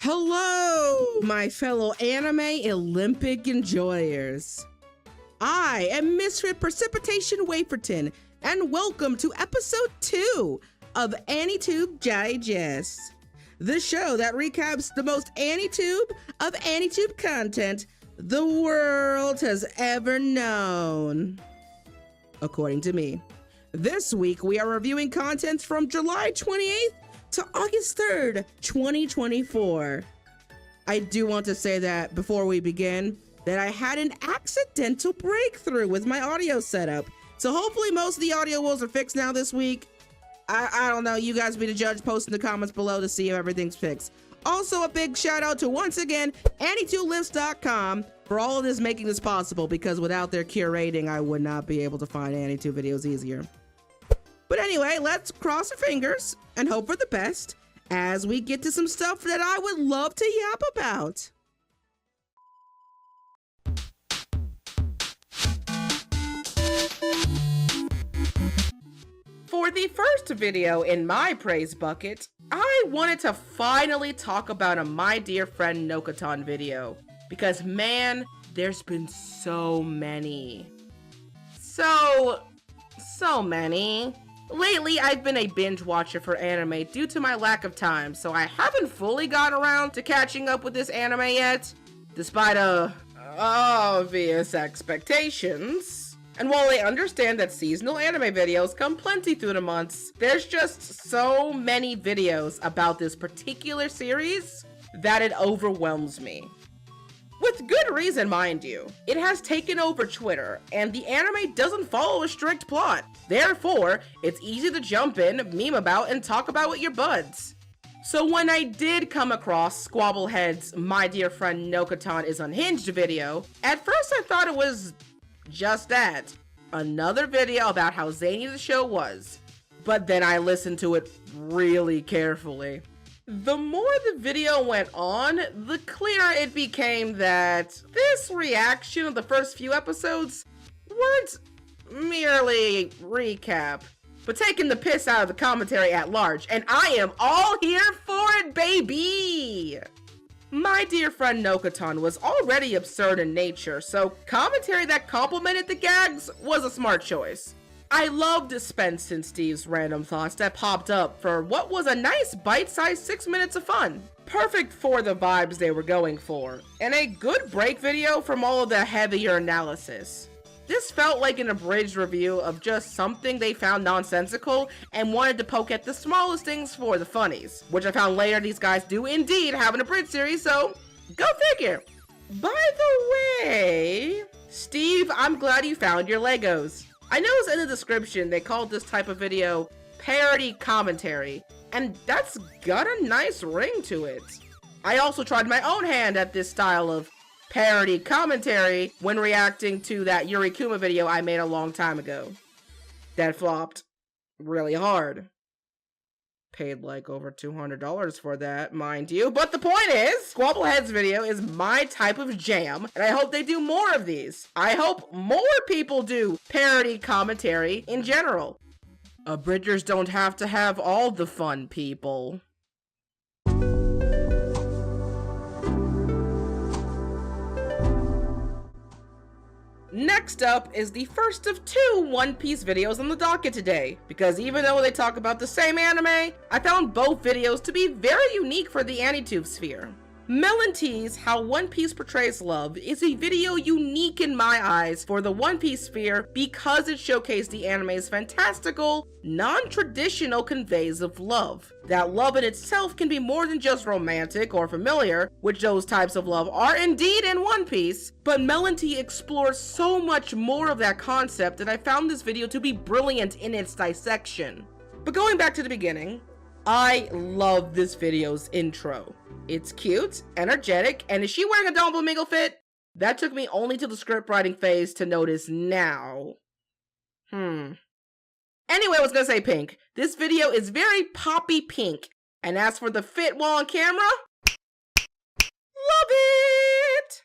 Hello, my fellow anime Olympic enjoyers. I am Misfit Precipitation Waferton, and welcome to episode 2 of Anitube Digest, the show that recaps the most Anitube of Anitube content the world has ever known, according to me. This week, we are reviewing content from July 28th to August 3rd, 2024. I do want to say that before we begin, that I had an accidental breakthrough with my audio setup. So hopefully most of the audio woes are fixed now this week. I don't know, you guys be the judge. Post in the comments below to see if everything's fixed. Also, a big shout out to, once again, AnitubeLifts.com for all of this, making this possible, because without their curating, I would not be able to find Anitube videos easier. But anyway, let's cross our fingers and hope for the best as we get to some stuff that I would love to yap about. For the first video in my praise bucket, I wanted to finally talk about a My Dear Friend Nokotan video, because man, there's been so many. So many. Lately, I've been a binge watcher for anime due to my lack of time, so I haven't fully gotten around to catching up with this anime yet, despite obvious expectations. And while I understand that seasonal anime videos come plenty through the months, there's just so many videos about this particular series that it overwhelms me. With good reason, mind you. It has taken over Twitter, and the anime doesn't follow a strict plot. Therefore, it's easy to jump in, meme about, and talk about with your buds. So when I did come across SquabbleHeads' My Dear Friend Nokotan is Unhinged video, at first I thought it was just that. Another video about how zany the show was. But then I listened to it really carefully. The more the video went on, the clearer it became that this reaction of the first few episodes weren't merely recap, but taking the piss out of the commentary at large, and I am all here for it, baby! My Dear Friend Nokotan was already absurd in nature, so commentary that complimented the gags was a smart choice. I loved Spence and Steve's random thoughts that popped up for what was a nice bite-sized 6 minutes of fun. Perfect for the vibes they were going for, and a good break video from all of the heavier analysis. This felt like an abridged review of just something they found nonsensical and wanted to poke at the smallest things for the funnies, which I found later these guys do indeed have an abridged series, so go figure. By the way, Steve, I'm glad you found your Legos. I noticed in the description they called this type of video parody commentary, and that's got a nice ring to it. I also tried my own hand at this style of parody commentary when reacting to that Yurikuma video I made a long time ago. That flopped really hard. Paid like over $200 for that, mind you. But the point is, SquabbleHeads video is my type of jam, and I hope they do more of these. I hope more people do parody commentary in general. Abridgers don't have to have all the fun, people. Next up is the first of 2 One Piece videos on the docket today, because even though they talk about the same anime, I found both videos to be very unique for the Anitube sphere. MelonTee's How One Piece Portrays Love is a video unique in my eyes for the One Piece sphere because it showcased the anime's fantastical, non-traditional conveys of love. That love in itself can be more than just romantic or familiar, which those types of love are indeed in One Piece, but MelonTeee explores so much more of that concept that I found this video to be brilliant in its dissection. But going back to the beginning, I love this video's intro. It's cute, energetic, and is she wearing a Don Flamingo fit? That took me only to the script writing phase to notice now. Anyway, I was gonna say pink. This video is very poppy pink, and as for the fit while on camera, love it!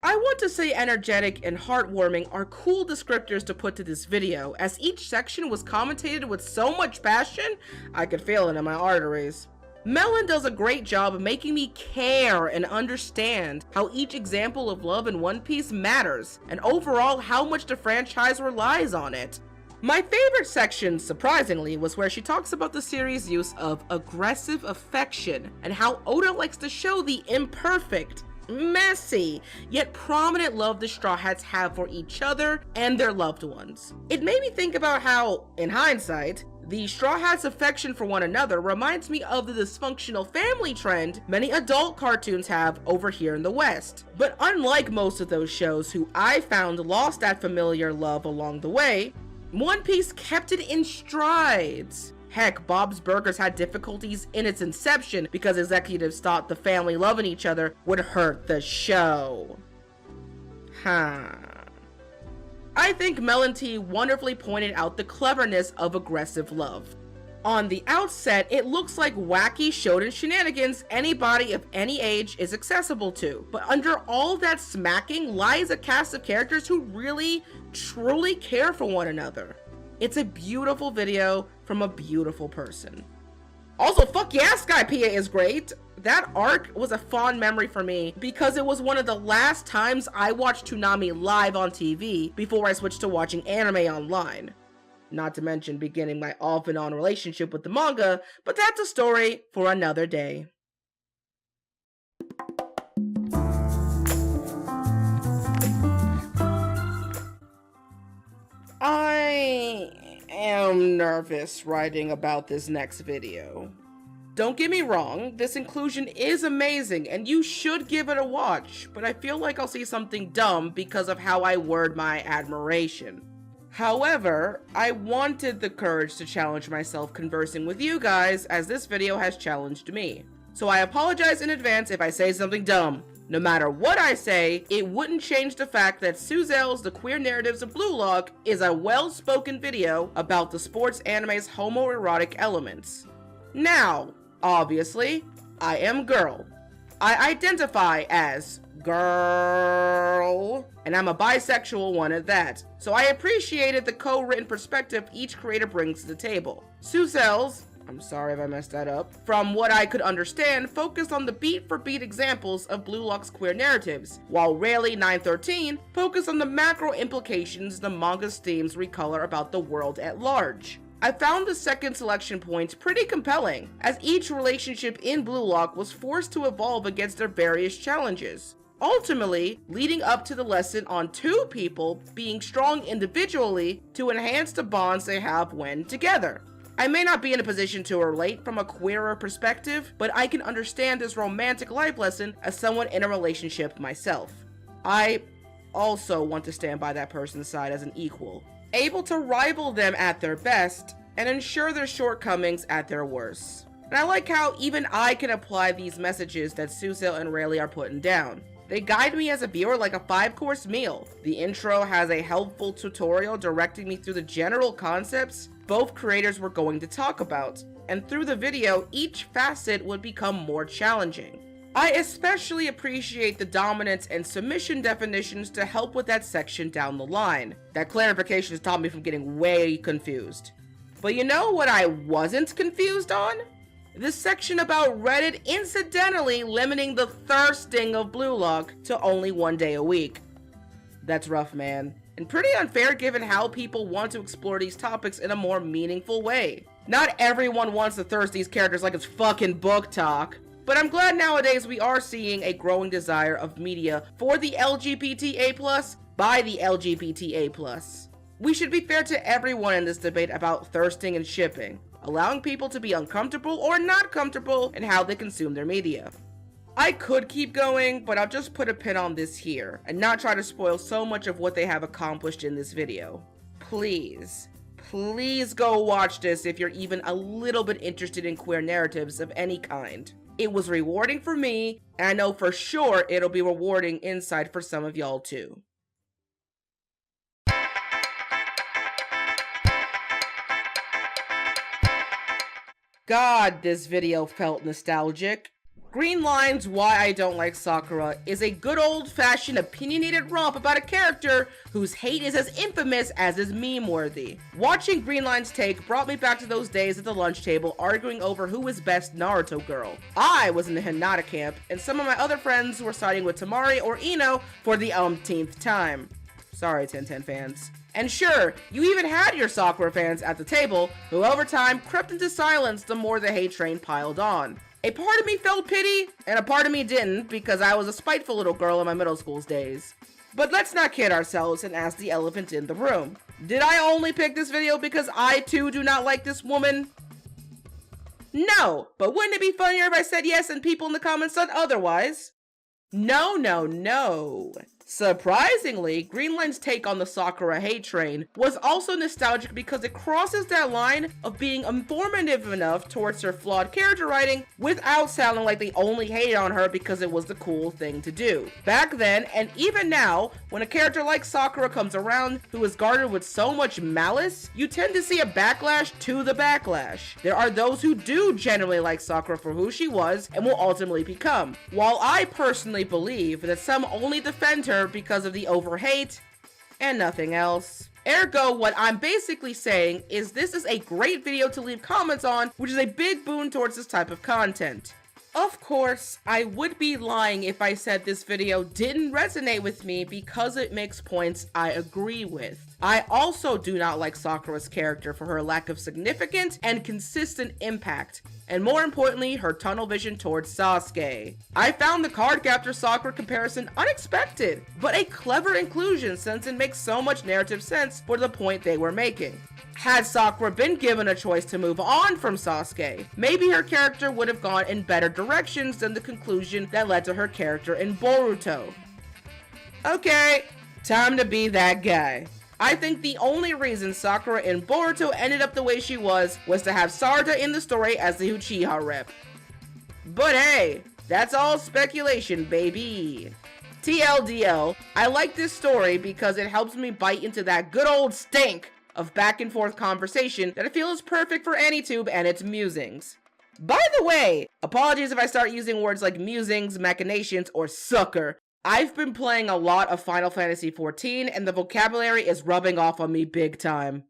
I want to say energetic and heartwarming are cool descriptors to put to this video, as each section was commentated with so much passion, I could feel it in my arteries. Melon does a great job of making me care and understand how each example of love in One Piece matters, and overall how much the franchise relies on it. My favorite section, surprisingly, was where she talks about the series' use of aggressive affection and how Oda likes to show the imperfect, messy, yet prominent love the Straw Hats have for each other and their loved ones. It made me think about how, in hindsight, the Straw Hats' affection for one another reminds me of the dysfunctional family trend many adult cartoons have over here in the West. But unlike most of those shows who I found lost that familiar love along the way, One Piece kept it in strides. Heck, Bob's Burgers had difficulties in its inception because executives thought the family loving each other would hurt the show. I think MelonTeee wonderfully pointed out the cleverness of aggressive love. On the outset, it looks like wacky shonen shenanigans anybody of any age is accessible to, but under all that smacking lies a cast of characters who really, truly care for one another. It's a beautiful video from a beautiful person. Also, fuck yeah, Skypiea is great! That arc was a fond memory for me because it was one of the last times I watched Toonami live on TV before I switched to watching anime online. Not to mention beginning my off and on relationship with the manga, but that's a story for another day. I am nervous writing about this next video. Don't get me wrong, this inclusion is amazing and you should give it a watch, but I feel like I'll see something dumb because of how I word my admiration. However, I wanted the courage to challenge myself conversing with you guys as this video has challenged me. So I apologize in advance if I say something dumb. No matter what I say, it wouldn't change the fact that Suzels, The Queer Narratives of Blue Lock is a well-spoken video about the sports anime's homoerotic elements. Now, obviously, I am girl. I identify as girl, and I'm a bisexual one at that, so I appreciated the co-written perspective each creator brings to the table. Suzels, I'm sorry if I messed that up, from what I could understand, focused on the beat-for-beat examples of Blue Lock's queer narratives, while Rayleigh 913 focused on the macro implications the manga's themes recolor about the world at large. I found the second selection point pretty compelling, as each relationship in Blue Lock was forced to evolve against their various challenges, ultimately leading up to the lesson on two people being strong individually to enhance the bonds they have when together. I may not be in a position to relate from a queerer perspective, but I can understand this romantic life lesson as someone in a relationship myself. I also want to stand by that person's side as an equal, able to rival them at their best and ensure their shortcomings at their worst. And I like how even I can apply these messages that Suzel and Rayleigh are putting down. They guide me as a viewer like a 5-course meal. The intro has a helpful tutorial directing me through the general concepts both creators were going to talk about, and through the video, each facet would become more challenging. I especially appreciate the dominance and submission definitions to help with that section down the line. That clarification has stopped me from getting way confused. But you know what I wasn't confused on? This section about Reddit incidentally limiting the thirsting of Blue Lock to only 1 day a week. That's rough, man. And pretty unfair given how people want to explore these topics in a more meaningful way. Not everyone wants to thirst these characters like it's fucking book talk. But I'm glad nowadays we are seeing a growing desire of media for the LGBTA+, by the LGBTA+. We should be fair to everyone in this debate about thirsting and shipping, allowing people to be uncomfortable or not comfortable in how they consume their media. I could keep going, but I'll just put a pin on this here, and not try to spoil so much of what they have accomplished in this video. Please, please go watch this if you're even a little bit interested in queer narratives of any kind. It was rewarding for me, and I know for sure it'll be rewarding inside for some of y'all too. God, this video felt nostalgic. Greenline's Why I Don't Like Sakura is a good old-fashioned opinionated romp about a character whose hate is as infamous as is meme-worthy. Watching Greenline's take brought me back to those days at the lunch table arguing over who was best Naruto girl. I was in the Hinata camp, and some of my other friends were siding with Tamari or Ino for the umpteenth time. Sorry, 1010 fans. And sure, you even had your Sakura fans at the table, who over time crept into silence the more the hate train piled on. A part of me felt pity, and a part of me didn't, because I was a spiteful little girl in my middle school days. But let's not kid ourselves and ask the elephant in the room. Did I only pick this video because I too do not like this woman? No, but wouldn't it be funnier if I said yes and people in the comments said otherwise? No, no, no. Surprisingly, Greenline's take on the Sakura hate train was also nostalgic because it crosses that line of being informative enough towards her flawed character writing without sounding like they only hated on her because it was the cool thing to do. Back then, and even now, when a character like Sakura comes around who is guarded with so much malice, you tend to see a backlash to the backlash. There are those who do generally like Sakura for who she was and will ultimately become, while I personally believe that some only defend her because of the over-hate and nothing else. Ergo, what I'm basically saying is this is a great video to leave comments on, which is a big boon towards this type of content. Of course, I would be lying if I said this video didn't resonate with me because it makes points I agree with. I also do not like Sakura's character for her lack of significant and consistent impact, and more importantly, her tunnel vision towards Sasuke. I found the Cardcaptor Sakura comparison unexpected, but a clever inclusion since it makes so much narrative sense for the point they were making. Had Sakura been given a choice to move on from Sasuke, maybe her character would have gone in better directions than the conclusion that led to her character in Boruto. Okay, time to be that guy. I think the only reason Sakura in Boruto ended up the way she was to have Sarada in the story as the Uchiha rep. But hey, that's all speculation, baby. TLDL, I like this story because it helps me bite into that good old stink of back and forth conversation that I feel is perfect for Anitube and its musings. By the way, apologies if I start using words like musings, machinations, or sucker. I've been playing a lot of Final Fantasy XIV and the vocabulary is rubbing off on me big time.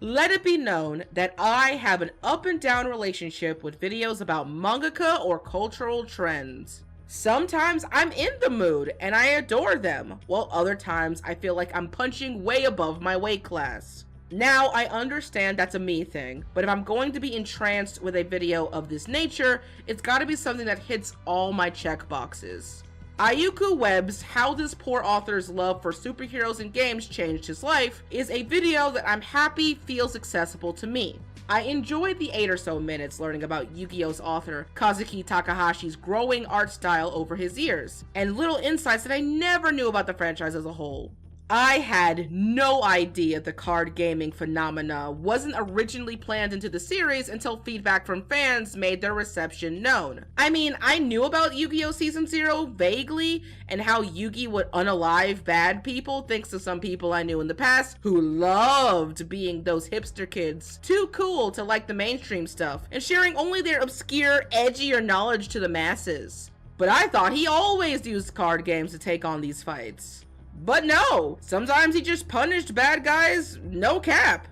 Let it be known that I have an up and down relationship with videos about mangaka or cultural trends. Sometimes I'm in the mood and I adore them, while other times I feel like I'm punching way above my weight class. Now, I understand that's a me thing, but if I'm going to be entranced with a video of this nature, it's gotta be something that hits all my checkboxes. AyakuWeb's How This Poor Author's Love for Superheroes and Games Changed His Life is a video that I'm happy feels accessible to me. I enjoyed the 8 or so minutes learning about Yu-Gi-Oh's author Kazuki Takahashi's growing art style over his years, and little insights that I never knew about the franchise as a whole. I had no idea the card gaming phenomena wasn't originally planned into the series until feedback from fans made their reception known. I mean, I knew about Yu-Gi-Oh! Season 0 vaguely, and how Yu-Gi would unalive bad people thanks to some people I knew in the past who loved being those hipster kids, too cool to like the mainstream stuff, and sharing only their obscure, edgier knowledge to the masses. But I thought he always used card games to take on these fights. But no, sometimes he just punished bad guys, no cap.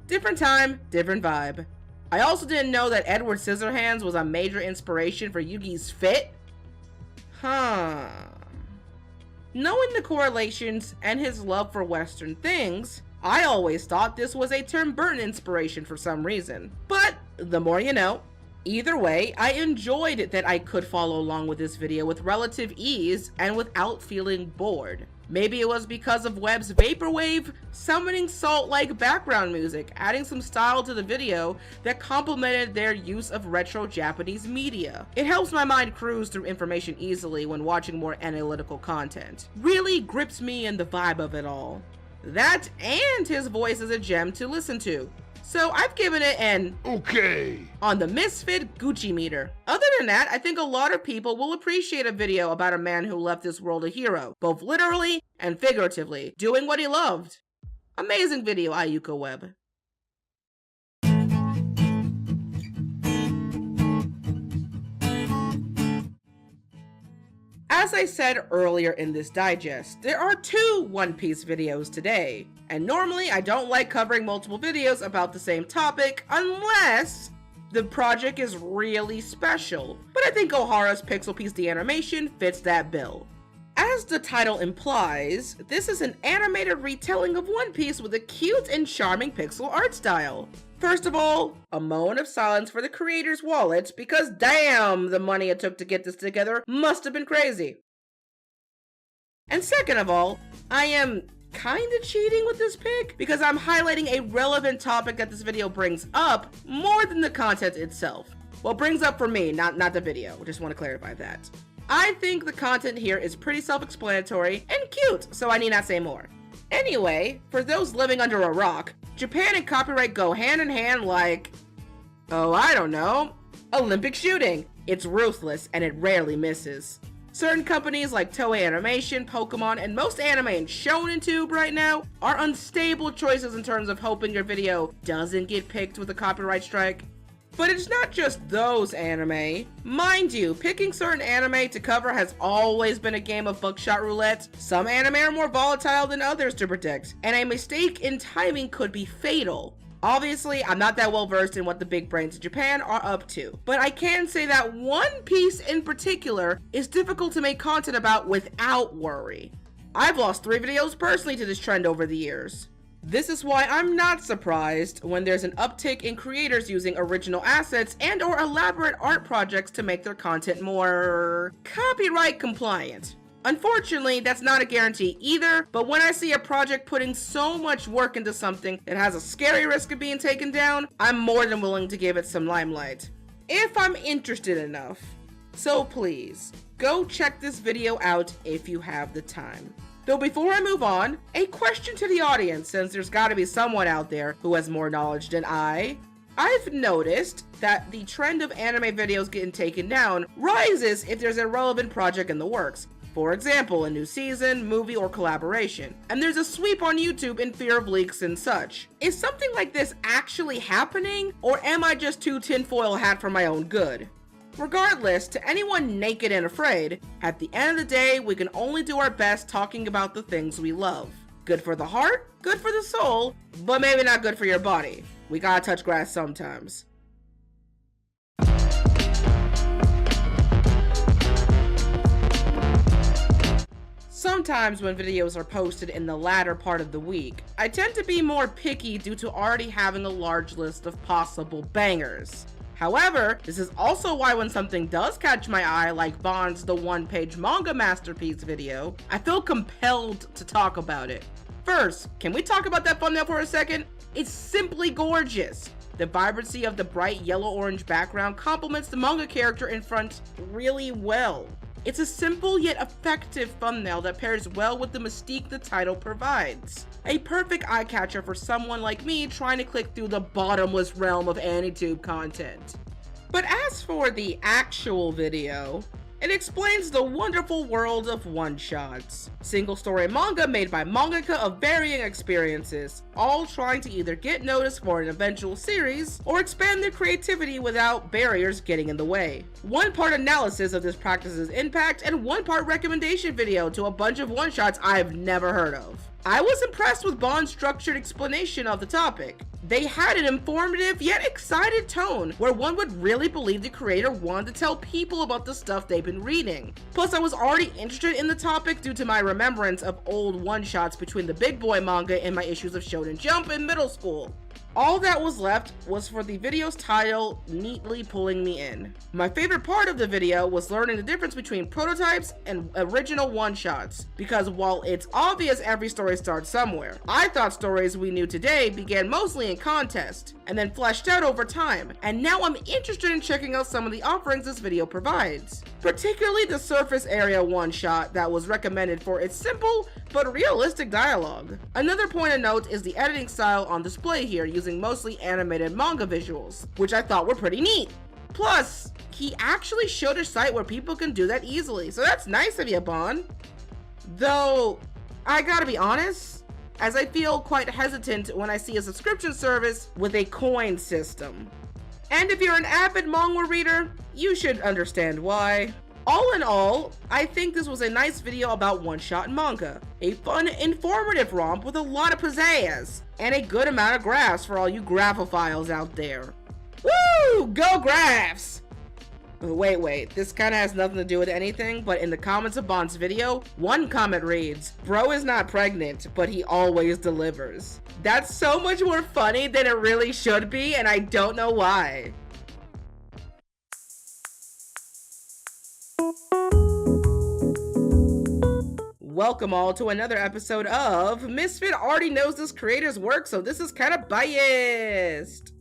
Different time, different vibe. I also didn't know that Edward Scissorhands was a major inspiration for Yugi's fit. Knowing the correlations and his love for Western things, I always thought this was a Tim Burton inspiration for some reason. But the more you know. Either way, I enjoyed that I could follow along with this video with relative ease and without feeling bored. Maybe it was because of Web's Vaporwave summoning salt-like background music, adding some style to the video that complemented their use of retro Japanese media. It helps my mind cruise through information easily when watching more analytical content. Really grips me in the vibe of it all. That and his voice is a gem to listen to. So I've given it an okay on the Misfit Gucci meter. Other than that, I think a lot of people will appreciate a video about a man who left this world a hero, both literally and figuratively, doing what he loved. Amazing video, AyakuWeb. As I said earlier in this digest, there are 2 One Piece videos today, and normally I don't like covering multiple videos about the same topic unless the project is really special, but I think Ohara's Pixel Piece the animation fits that bill. As the title implies, this is an animated retelling of One Piece with a cute and charming pixel art style. First of all, a moment of silence for the creator's wallets, because damn, the money it took to get this together must have been crazy. And second of all, I am kinda cheating with this pick because I'm highlighting a relevant topic that this video brings up more than the content itself. Well, brings up for me, not the video. Just want to clarify that. I think the content here is pretty self-explanatory and cute, so I need not say more. Anyway, for those living under a rock, Japan and copyright go hand in hand like, oh, I don't know, Olympic shooting. It's ruthless and it rarely misses. Certain companies like Toei Animation, Pokemon, and most anime and ShonenTube right now are unstable choices in terms of hoping your video doesn't get picked with a copyright strike. But it's not just those anime. Mind you, picking certain anime to cover has always been a game of buckshot roulette. Some anime are more volatile than others to predict, and a mistake in timing could be fatal. Obviously, I'm not that well versed in what the big brains of Japan are up to, but I can say that One Piece in particular is difficult to make content about without worry. I've lost 3 videos personally to this trend over the years. This is why I'm not surprised when there's an uptick in creators using original assets and or elaborate art projects to make their content more copyright compliant. Unfortunately, that's not a guarantee either, but when I see a project putting so much work into something that has a scary risk of being taken down, I'm more than willing to give it some limelight, if I'm interested enough. So please, go check this video out if you have the time. Though before I move on, a question to the audience, since there's gotta be someone out there who has more knowledge than I've noticed that the trend of anime videos getting taken down rises if there's a relevant project in the works. For example, a new season, movie, or collaboration. And there's a sweep on YouTube in fear of leaks and such. Is something like this actually happening, or am I just too tinfoil hat for my own good? Regardless, to anyone naked and afraid, at the end of the day, we can only do our best talking about the things we love. Good for the heart, good for the soul, but maybe not good for your body. We gotta touch grass sometimes. Sometimes when videos are posted in the latter part of the week, I tend to be more picky due to already having a large list of possible bangers. However, this is also why when something does catch my eye, like Bhan's The One-Page Manga Masterpiece video, I feel compelled to talk about it. First, can we talk about that thumbnail for a second? It's simply gorgeous. The vibrancy of the bright yellow-orange background complements the manga character in front really well. It's a simple yet effective thumbnail that pairs well with the mystique the title provides. A perfect eye catcher for someone like me trying to click through the bottomless realm of Anitube content. But as for the actual video, it explains the wonderful world of one-shots. Single-story manga made by mangaka of varying experiences, all trying to either get noticed for an eventual series, or expand their creativity without barriers getting in the way. One part analysis of this practice's impact, and one part recommendation video to a bunch of one-shots I've never heard of. I was impressed with Bhan's structured explanation of the topic. They had an informative yet excited tone where one would really believe the creator wanted to tell people about the stuff they've been reading. Plus, I was already interested in the topic due to my remembrance of old one-shots between the big boy manga and my issues of Shonen Jump in middle school. All that was left was for the video's title neatly pulling me in. My favorite part of the video was learning the difference between prototypes and original one-shots, because while it's obvious every story starts somewhere, I thought stories we knew today began mostly in contest, and then fleshed out over time, and now I'm interested in checking out some of the offerings this video provides. Particularly the surface area one-shot that was recommended for its simple but realistic dialogue. Another point of note is the editing style on display here, using mostly animated manga visuals, which I thought were pretty neat. Plus, he actually showed a site where people can do that easily, so that's nice of you, Bhan. Though, I gotta be honest, as I feel quite hesitant when I see a subscription service with a coin system. And if you're an avid manga reader, you should understand why. All in all, I think this was a nice video about one-shot manga. A fun, informative romp with a lot of pizzazz, and a good amount of graphs for all you graphophiles out there. Woo! Go graphs! Wait, this kinda has nothing to do with anything, but in the comments of Bhan's video, one comment reads, "Bro is not pregnant, but he always delivers." That's so much more funny than it really should be, and I don't know why. Welcome all to another episode of Misfit already knows this creator's work, so this is kinda biased.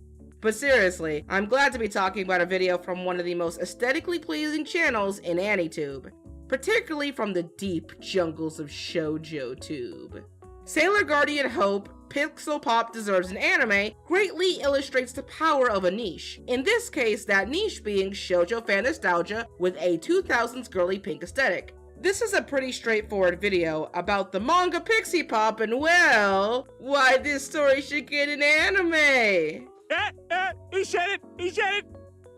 But seriously, I'm glad to be talking about a video from one of the most aesthetically pleasing channels in Anitube, particularly from the deep jungles of ShoujoTube. SailorGuardianHope, Pixel Pop Deserves an Anime greatly illustrates the power of a niche. In this case, that niche being shoujo fan nostalgia with a 2000s girly pink aesthetic. This is a pretty straightforward video about the manga Pixie Pop and, well, why this story should get an anime. He said it!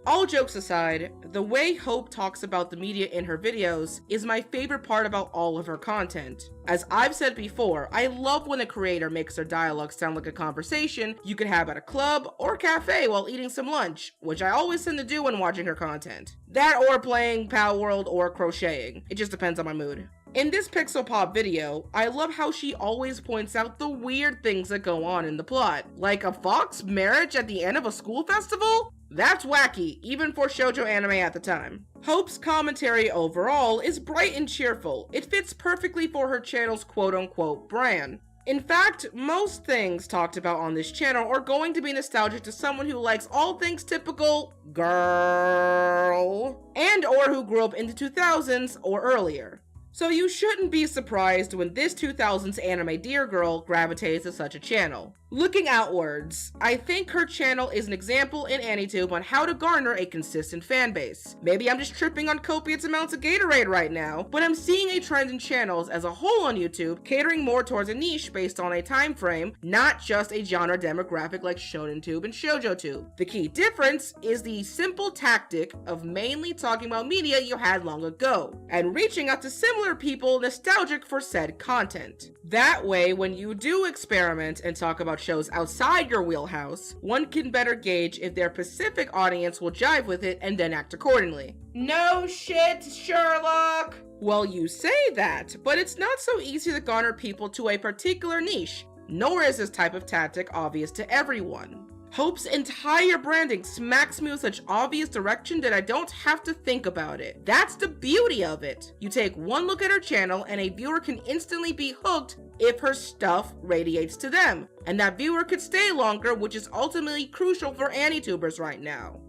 All jokes aside, the way Hope talks about the media in her videos is my favorite part about all of her content. As I've said before, I love when a creator makes their dialogue sound like a conversation you could have at a club or cafe while eating some lunch, which I always tend to do when watching her content. That or playing Pal World or crocheting. It just depends on my mood. In this Pixel Pop video, I love how she always points out the weird things that go on in the plot. Like a fox marriage at the end of a school festival? That's wacky, even for shoujo anime at the time. Hope's commentary overall is bright and cheerful. It fits perfectly for her channel's quote-unquote brand. In fact, most things talked about on this channel are going to be nostalgic to someone who likes all things typical girl, and or who grew up in the 2000s or earlier. So you shouldn't be surprised when this 2000s anime dear girl gravitates to such a channel. Looking outwards, I think her channel is an example in Anitube on how to garner a consistent fan base. Maybe I'm just tripping on copious amounts of Gatorade right now, but I'm seeing a trend in channels as a whole on YouTube catering more towards a niche based on a time frame, not just a genre demographic like ShonenTube and ShoujoTube. The key difference is the simple tactic of mainly talking about media you had long ago, and reaching out to similar people nostalgic for said content. That way, when you do experiment and talk about shows outside your wheelhouse, one can better gauge if their specific audience will jive with it and then act accordingly. No shit, Sherlock! Well, you say that, but it's not so easy to garner people to a particular niche, nor is this type of tactic obvious to everyone. Hope's entire branding smacks me with such obvious direction that I don't have to think about it. That's the beauty of it. You take one look at her channel and a viewer can instantly be hooked if her stuff radiates to them, and that viewer could stay longer, which is ultimately crucial for Anitubers right now.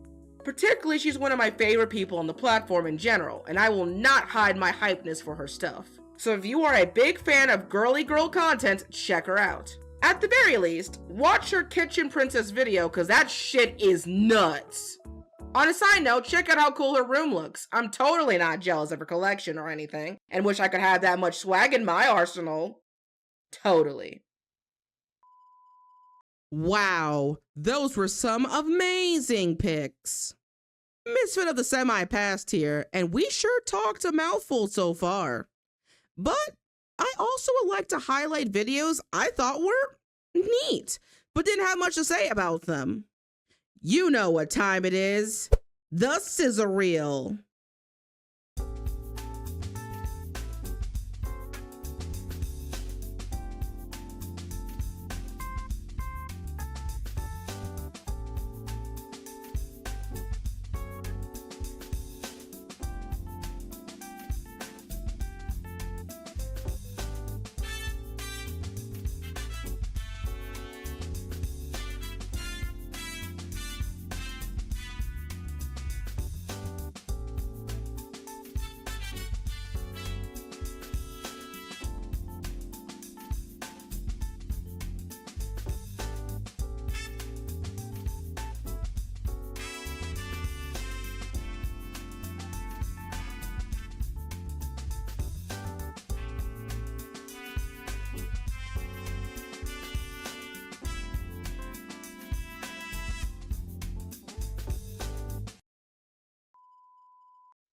Particularly, she's one of my favorite people on the platform in general, and I will not hide my hypeness for her stuff. So if you are a big fan of girly girl content, check her out. At the very least, watch her Kitchen Princess video, cause that shit is nuts. On a side note, check out how cool her room looks. I'm totally not jealous of her collection or anything, and wish I could have that much swag in my arsenal. Totally. Wow, those were some amazing pics. Misfit of the semi-past here, and we sure talked a mouthful so far. But I also would like to highlight videos I thought were neat, but didn't have much to say about them. You know what time it is. The Sizzle Reel.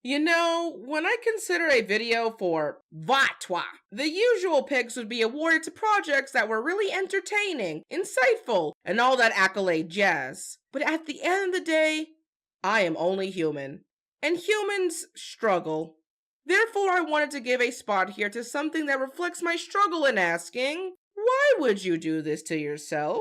You know, when I consider a video for VOTW, the usual picks would be awarded to projects that were really entertaining, insightful, and all that accolade jazz. But at the end of the day, I am only human. And humans struggle. Therefore, I wanted to give a spot here to something that reflects my struggle in asking, why would you do this to yourself?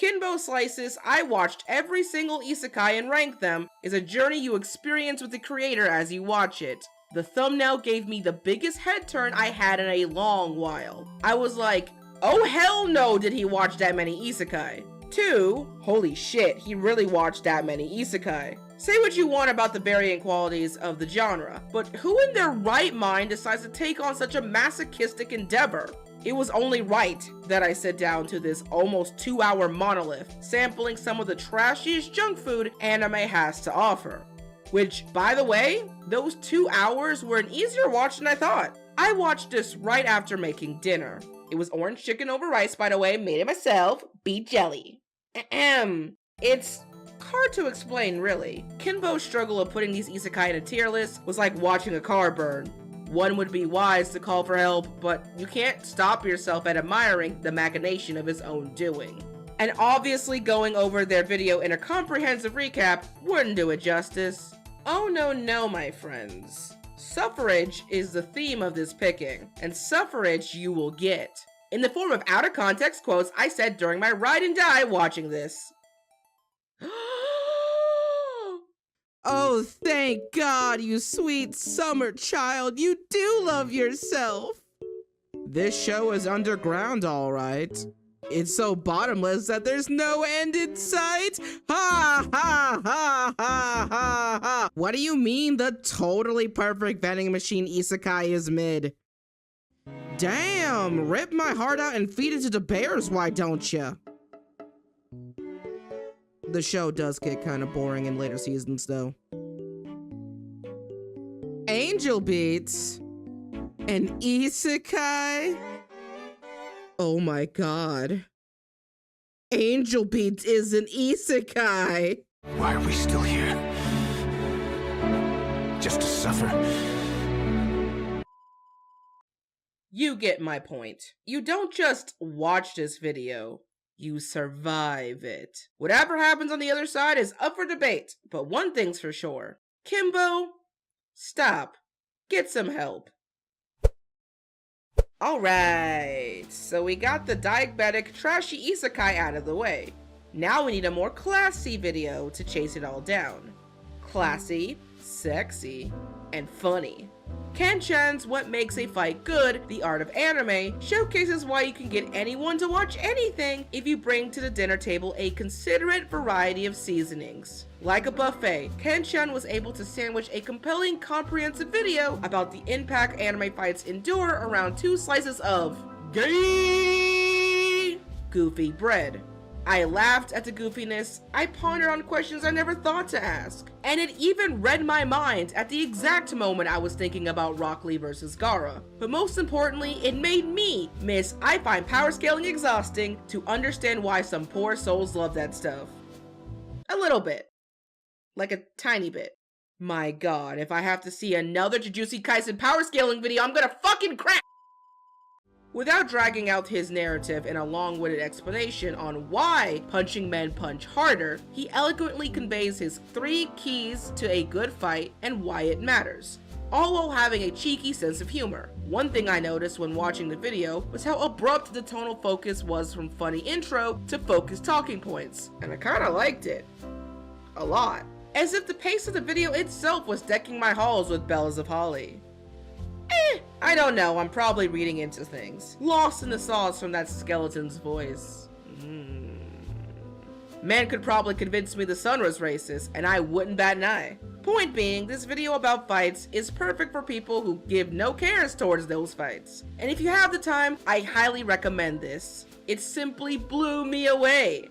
KinboSlice's I watched every single isekai and ranked them is a journey you experience with the creator as you watch it. The thumbnail gave me the biggest head turn I had in a long while. I was like, oh hell no did he watch that many isekai. 2, holy shit, he really watched that many isekai. Say what you want about the varying qualities of the genre, but who in their right mind decides to take on such a masochistic endeavor? It was only right that I sit down to this almost 2-hour monolith, sampling some of the trashiest junk food anime has to offer. Which, by the way, those 2 hours were an easier watch than I thought. I watched this right after making dinner. It was orange chicken over rice, by the way, made it myself, beet jelly. It's hard to explain, really. Kinbo's struggle of putting these isekai in a tier list was like watching a car burn. One would be wise to call for help, but you can't stop yourself at admiring the machination of his own doing. And obviously going over their video in a comprehensive recap wouldn't do it justice. Oh no, my friends. Suffrage is the theme of this picking, and suffrage you will get in the form of out-of-context quotes I said during my ride and die watching this. Oh, thank God, you sweet summer child, you do love yourself. This show is underground, all right. It's so bottomless that there's no end in sight. Ha ha ha ha ha ha. What do you mean the totally perfect vending machine isekai is mid? Damn, rip my heart out and feed it to the bears, why don't ya? The show does get kind of boring in later seasons, though. Angel Beats? An isekai? Oh my god. Angel Beats is an isekai! Why are we still here? Just to suffer? You get my point. You don't just watch this video. You survive it. Whatever happens on the other side is up for debate, but one thing's for sure. Kinbo, stop. Get some help. Alright, so we got the diabetic, trashy isekai out of the way. Now we need a more classy video to chase it all down. Classy, sexy, and funny. Kanchan's What Makes a Fight Good, The Art of Anime, showcases why you can get anyone to watch anything if you bring to the dinner table a considerate variety of seasonings. Like a buffet, Kanchan was able to sandwich a compelling, comprehensive video about the impact anime fights endure around 2 slices of goofy bread. I laughed at the goofiness, I pondered on questions I never thought to ask, and it even read my mind at the exact moment I was thinking about Rock Lee vs. Gaara. But most importantly, it made me miss I find power scaling exhausting to understand why some poor souls love that stuff. A little bit. Like a tiny bit. My god, if I have to see another Jujutsu Kaisen power scaling video, I'm gonna fucking crack! Without dragging out his narrative in a long-winded explanation on why punching men punch harder, he eloquently conveys his 3 keys to a good fight and why it matters, all while having a cheeky sense of humor. One thing I noticed when watching the video was how abrupt the tonal focus was from funny intro to focused talking points, and I kinda liked it. A lot. As if the pace of the video itself was decking my halls with bells of holly. I don't know, I'm probably reading into things. Lost in the sauce from that skeleton's voice. Man could probably convince me the sun was racist, and I wouldn't bat an eye. Point being, this video about fights is perfect for people who give no cares towards those fights. And if you have the time, I highly recommend this. It simply blew me away.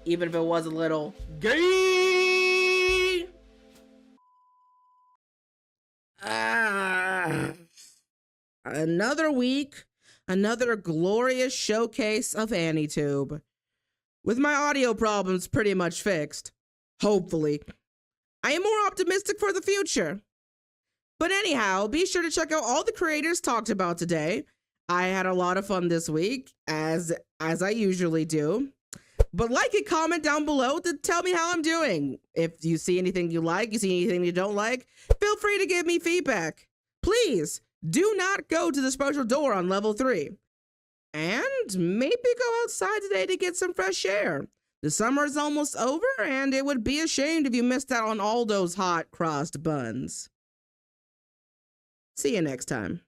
Even if it was a little gay. Another week, another glorious showcase of Anitube. With my audio problems pretty much fixed. Hopefully. I am more optimistic for the future. But anyhow, be sure to check out all the creators talked about today. I had a lot of fun this week, as I usually do. But like and comment down below to tell me how I'm doing. If you see anything you like, you see anything you don't like, feel free to give me feedback. Please, do not go to the special door on level 3. And maybe go outside today to get some fresh air. The summer is almost over, and it would be a shame if you missed out on all those hot crossed buns. See you next time.